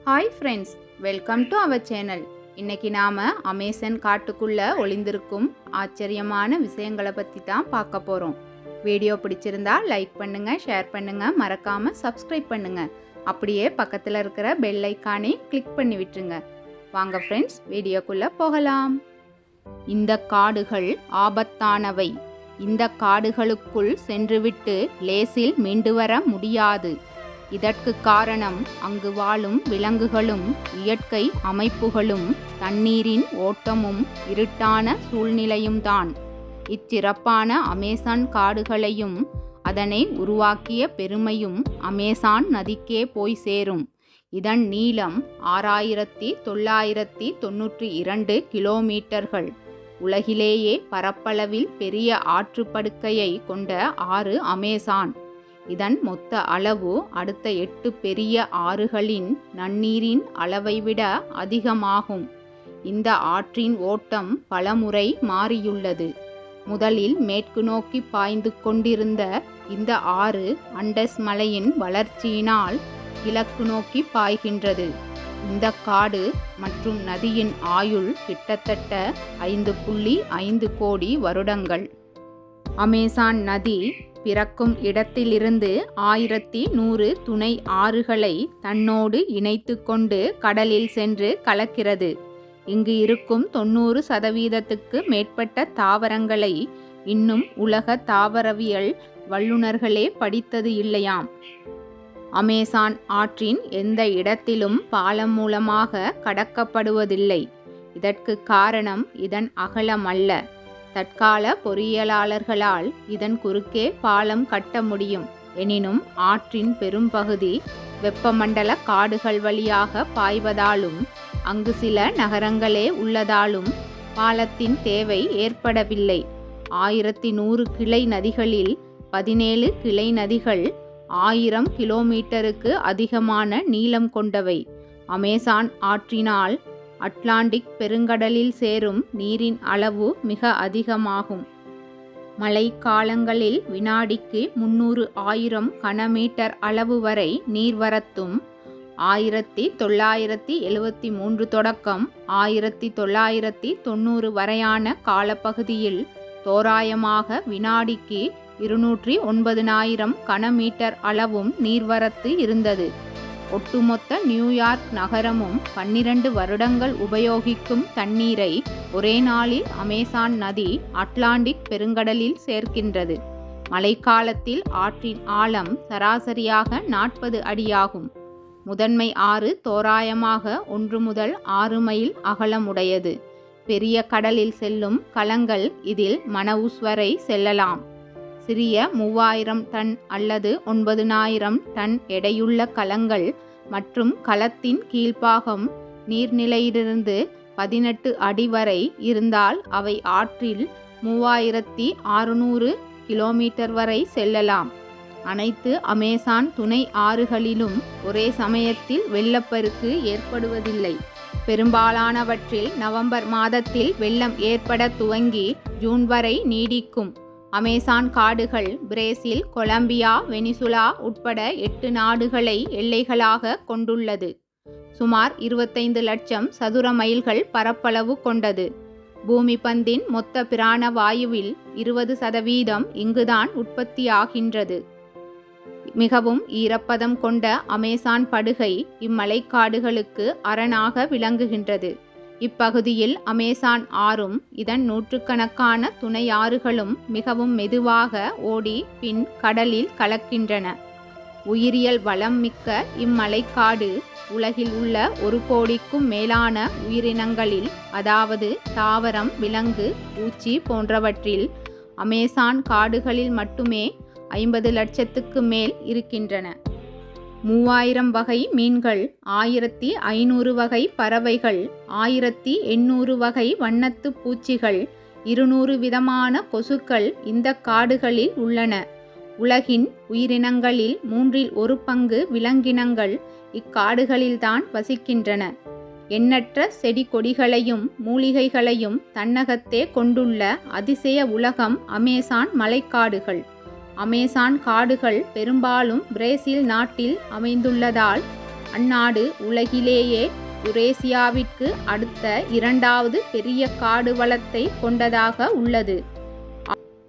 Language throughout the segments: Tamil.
Hi friends, welcome to our channel. இன்னைக்கு நாம் அமேசான் காட்டுக்குள்ளே ஒளிந்திருக்கும் ஆச்சரியமான விஷயங்களை பற்றி தான் பார்க்க போகிறோம். வீடியோ பிடிச்சிருந்தா லைக் பண்ணுங்கள், ஷேர் பண்ணுங்கள், மறக்காமல் சப்ஸ்கிரைப் பண்ணுங்கள். அப்படியே பக்கத்தில் இருக்கிற பெல் ஐக்கானே கிளிக் பண்ணி விட்டுருங்க. வாங்க ஃப்ரெண்ட்ஸ், வீடியோக்குள்ளே போகலாம். இந்த காடுகள் ஆபத்தானவை. இந்த காடுகளுக்குள் சென்றுவிட்டு லேசில் மீண்டு வர முடியாது. இதற்கு காரணம் அங்கு வாழும் விலங்குகளும் இயற்கை அமைப்புகளும் தண்ணீரின் ஓட்டமும் இருட்டான சூழ்நிலையும்தான். இச்சிறப்பான அமேசான் காடுகளையும் அதனை உருவாக்கிய பெருமையும் அமேசான் நதிக்கே போய் சேரும். இதன் நீளம் 6992 கிலோமீட்டர்கள். உலகிலேயே பரப்பளவில் பெரிய ஆற்றுப்படுக்கையை கொண்ட ஆறு அமேசான். இதன் மொத்த அளவு அடுத்த 8 பெரிய ஆறுகளின் நன்னீரின் அளவை விட அதிகமாகும். இந்த ஆற்றின் ஓட்டம் பலமுறை மாறியுள்ளது. முதலில் மேற்கு நோக்கி பாய்ந்து கொண்டிருந்த இந்த ஆறு அண்டஸ் மலையின் வளர்ச்சியினால் கிழக்கு நோக்கி பாய்கின்றது. இந்த காடு மற்றும் நதியின் ஆயுள் கிட்டத்தட்ட 5.5 கோடி வருடங்கள். அமேசான் நதி பிறக்கும் இடத்திலிருந்து 1100 துணை ஆறுகளை தன்னோடு இணைத்து கொண்டு கடலில் சென்று கலக்கிறது. இங்கு இருக்கும் 90% மேற்பட்ட தாவரங்களை இன்னும் உலக தாவரவியல் வல்லுநர்களே படித்தது இல்லையாம். அமேசான் ஆற்றின் எந்த இடத்திலும் பாலம் மூலமாக கடக்கப்படுவதில்லை. இதற்கு காரணம் இதன் அகலம் அல்ல. தற்கால பொறியியலாளர்களால் இதன் குறுக்கே பாலம் கட்ட முடியும். எனினும் ஆற்றின் பெரும்பகுதி வெப்பமண்டல காடுகள் வழியாக பாய்வதாலும் அங்கு சில நகரங்களே உள்ளதாலும் பாலத்தின் தேவை ஏற்படவில்லை. 1100 கிளை நதிகளில் 17 கிளை நதிகள் 1000 கிலோமீட்டருக்கு அதிகமான நீளம் கொண்டவை. அமேசான் ஆற்றினால் அட்லாண்டிக் பெருங்கடலில் சேரும் நீரின் அளவு மிக அதிகமாகும். மழை காலங்களில் வினாடிக்கு 300,000 கனமீட்டர் அளவு வரை நீர்வரத்தும் 1973 தொடக்கம் 1990 வரையான காலப்பகுதியில் தோராயமாக வினாடிக்கு 209,000 கனமீட்டர் அளவும் நீர்வரத்து இருந்தது. ஒட்டுமொத்த நியூயார்க் நகரமும் 12 வருடங்கள் உபயோகிக்கும் தண்ணீரை ஒரே நாளில் அமேசான் நதி அட்லாண்டிக் பெருங்கடலில் சேர்க்கின்றது. மழைக்காலத்தில் ஆற்றின் ஆழம் சராசரியாக 40 அடியாகும். முதன்மை ஆறு தோராயமாக 1 முதல் 6 மைல் அகலமுடையது. பெரிய கடலில் செல்லும் கலங்கள் இதில் மனவுஸ் வரை செல்லலாம். சிறிய 3000 டன் அல்லது 9000 டன் எடையுள்ள கலங்கள் மற்றும் கலத்தின் கீழ்ப்பாகம் நீர்நிலையிலிருந்து 18 அடி வரை இருந்தால் அவை ஆற்றில் 3600 கிலோமீட்டர் வரை செல்லலாம். அனைத்து அமேசான் துணை ஆறுகளிலும் ஒரே சமயத்தில் வெள்ளப்பெருக்கு ஏற்படுவதில்லை. பெரும்பாலானவற்றில் நவம்பர் மாதத்தில் வெள்ளம் ஏற்பட துவங்கி ஜூன் வரை நீடிக்கும். அமேசான் காடுகள் பிரேசில், கொலம்பியா, வெனிசுலா உட்பட 8 நாடுகளை எல்லைகளாக கொண்டுள்ளது. சுமார் 25 லட்சம் சதுர மைல்கள் பரப்பளவு கொண்டது. பூமி பந்தின் மொத்த பிராண வாயுவில் 20% இங்குதான் உற்பத்தியாகின்றது. மிகவும் ஈரப்பதம் கொண்ட அமேசான் படுகை இம்மலைக்காடுகளுக்கு அரணாக விளங்குகின்றது. இப்பகுதியில் அமேசான் ஆறும் இதன் நூற்றுக்கணக்கான துணை ஆறுகளும் மிகவும் மெதுவாக ஓடி பின் கடலில் கலக்கின்றன. உயிரியல் வளம் மிக்க இம்மலைக்காடு உலகில் உள்ள 1 கோடிக்கும் மேலான உயிரினங்களில், அதாவது தாவரம், விலங்கு, பூச்சி போன்றவற்றில் அமேசான் காடுகளில் மட்டுமே 50 லட்சத்துக்கு மேல் இருக்கின்றன. 3000 வகை மீன்கள், 1500 வகை பறவைகள், 1800 வகை வண்ணத்து பூச்சிகள், 200 விதமான கொசுக்கள் இந்த காடுகளில் உள்ளன. உலகின் உயிரினங்களில் 1/3 பங்கு விலங்கினங்கள் இக்காடுகளில்தான் வசிக்கின்றன. எண்ணற்ற செடி கொடிகளையும் மூலிகைகளையும் தன்னகத்தே கொண்டுள்ள அதிசய உலகம் அமேசான் மலைக்காடுகள். அமேசான் காடுகள் பெரும்பாலும் பிரேசில் நாட்டில் அமைந்துள்ளதால் அந்நாடு உலகிலேயே யுரேசியாவிற்கு அடுத்த இரண்டாவது பெரிய காடு வளத்தை கொண்டதாக உள்ளது.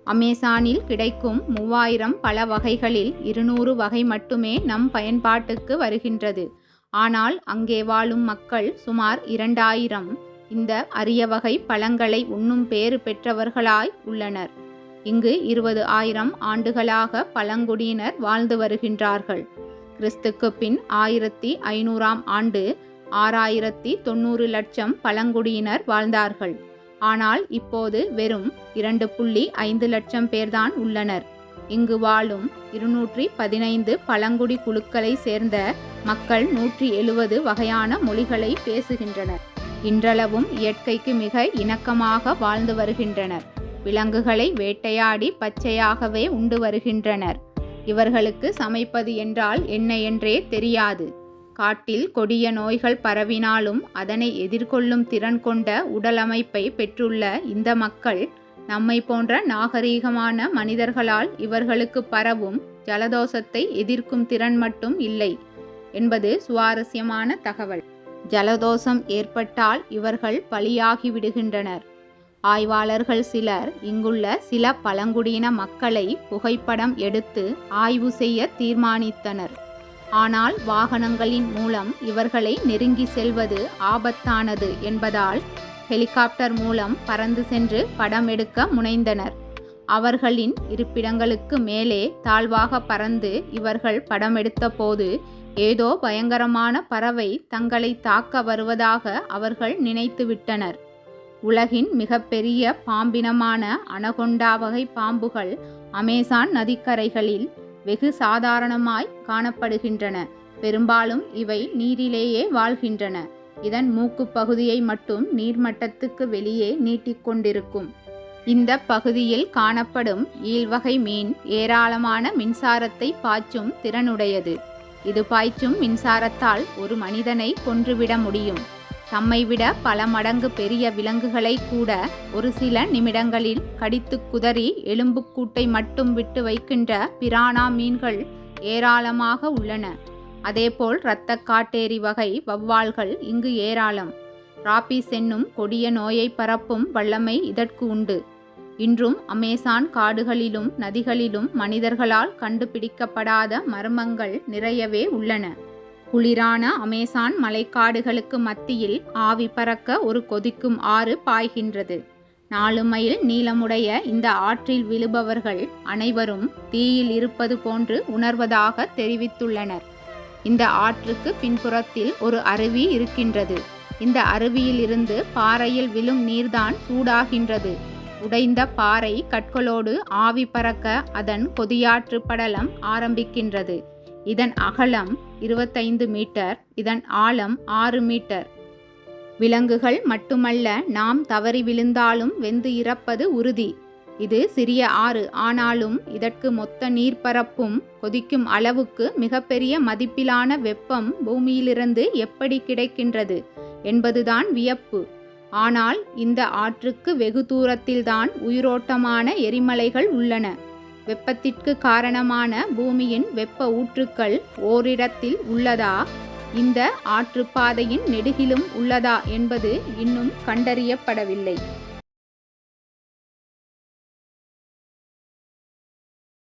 அமேசானில் கிடைக்கும் 3000 பல வகைகளில் 200 வகை மட்டுமே நம் பயன்பாட்டுக்கு வருகின்றது. ஆனால் அங்கே வாழும் மக்கள் சுமார் 2000 இந்த அரிய வகை பழங்களை உண்ணும் பேறு பெற்றவர்களாய் உள்ளனர். இங்கு 20,000 ஆண்டுகளாக பழங்குடியினர் வாழ்ந்து வருகின்றார்கள். கிறிஸ்துக்கு பின் 1500ஆம் ஆண்டு 6,090 லட்சம் பழங்குடியினர் வாழ்ந்தார்கள். ஆனால் இப்போது வெறும் 2.5 லட்சம் பேர்தான் உள்ளனர். இங்கு வாழும் 215 பழங்குடி குழுக்களை சேர்ந்த மக்கள் 170 வகையான மொழிகளை பேசுகின்றனர். இன்றளவும் இயற்கைக்கு மிக இணக்கமாக வாழ்ந்து வருகின்றனர். விலங்குகளை வேட்டையாடி பச்சையாகவே உண்டு வருகின்றனர். இவர்களுக்கு சமைப்பது என்றால் என்ன என்றே தெரியாது. காட்டில் கொடிய நோய்கள் பரவினாலும் அதனை எதிர்கொள்ளும் திறன் கொண்ட உடலமைப்பை பெற்றுள்ள இந்த மக்கள் நம்மை போன்ற நாகரீகமான மனிதர்களால் இவர்களுக்கு பரவும் ஜலதோஷத்தை எதிர்க்கும் திறன் மட்டும் இல்லை என்பது சுவாரஸ்யமான தகவல். ஜலதோஷம் ஏற்பட்டால் இவர்கள் பலியாகி விடுகின்றனர். ஆய்வாளர்கள் சிலர் இங்குள்ள சில பழங்குடியின மக்களை புகைப்படம் எடுத்து ஆய்வு செய்ய தீர்மானித்தனர். ஆனால் வாகனங்களின் மூலம் இவர்களை நெருங்கி செல்வது ஆபத்தானது என்பதால் ஹெலிகாப்டர் மூலம் பறந்து சென்று படம் எடுக்க முனைந்தனர். அவர்களின் இருப்பிடங்களுக்கு மேலே தாழ்வாக பறந்து இவர்கள் படம் எடுத்த போது ஏதோ பயங்கரமான பறவை தங்களை தாக்க வருவதாக அவர்கள் நினைத்துவிட்டனர். உலகின் மிகப்பெரிய பாம்பினமான அனகொண்டா வகை பாம்புகள் அமேசான் நதிக்கரைகளில் வெகு சாதாரணமாய் காணப்படுகின்றன. பெரும்பாலும் இவை நீரிலேயே வாழ்கின்றன. இதன் மூக்கு பகுதியை மட்டும் நீர்மட்டத்துக்கு வெளியே நீட்டிக்கொண்டிருக்கும். இந்த பகுதியில் காணப்படும் ஈல்வகை மீன் ஏராளமான மின்சாரத்தை பாய்ச்சும் திறனுடையது. இது பாய்ச்சும் மின்சாரத்தால் ஒரு மனிதனை கொன்றுவிட முடியும். தம்மை விட பல மடங்கு பெரிய விலங்குகளை கூட ஒரு சில நிமிடங்களில் கடித்து குதறி எலும்புக்கூட்டை மட்டும் விட்டு வைக்கின்ற பிரானா மீன்கள் ஏராளமாக உள்ளன. அதேபோல் இரத்த காட்டேரி வகை வௌவால்கள் இங்கு ஏராளம். ராபிஸ் என்னும் கொடிய நோயை பரப்பும் வல்லமை இதற்கு உண்டு. இன்றும் அமேசான் காடுகளிலும் நதிகளிலும் மனிதர்களால் கண்டுபிடிக்கப்படாத மர்மங்கள் நிறையவே உள்ளன. குளிரான அமேசான் மலைக்காடுகளுக்கு மத்தியில் ஆவி பறக்க ஒரு கொதிக்கும் ஆறு பாய்கின்றது. 4 மைல் நீளமுடைய இந்த ஆற்றில் விழுபவர்கள் அனைவரும் தீயில் இருப்பது போன்று உணர்வதாக தெரிவித்துள்ளனர். இந்த ஆற்றுக்கு பின்புறத்தில் ஒரு அருவி இருக்கின்றது. இந்த அருவியில் இருந்து பாறையில் விழும் நீர்தான் சூடாகின்றது. உடைந்த பாறை கற்களோடு ஆவி பறக்க அதன் கொதியாற்று படலம் ஆரம்பிக்கின்றது. இதன் அகலம் 25 மீட்டர், இதன் ஆழம் 6 மீட்டர். விலங்குகள் மட்டுமல்ல, நாம் தவறி விழுந்தாலும் வெந்து இறப்பது உறுதி. இது சிறிய ஆறு, ஆனாலும் இதற்கு மொத்த நீர்ப்பரப்பும் கொதிக்கும் அளவுக்கு மிகப்பெரிய மதிப்பிலான வெப்பம் பூமியிலிருந்து எப்படி கிடைக்கின்றது என்பதுதான் வியப்பு. ஆனால் இந்த ஆற்றுக்கு வெகு தூரத்தில்தான் உயிரோட்டமான எரிமலைகள் உள்ளன. வெப்பத்திற்கு காரணமான பூமியின் வெப்ப ஊற்றுக்கள் ஓரிடத்தில் உள்ளதா, இந்த ஆற்றுப்பாதையின் நெடுகிலும் உள்ளதா என்பது இன்னும் கண்டறியப்படவில்லை.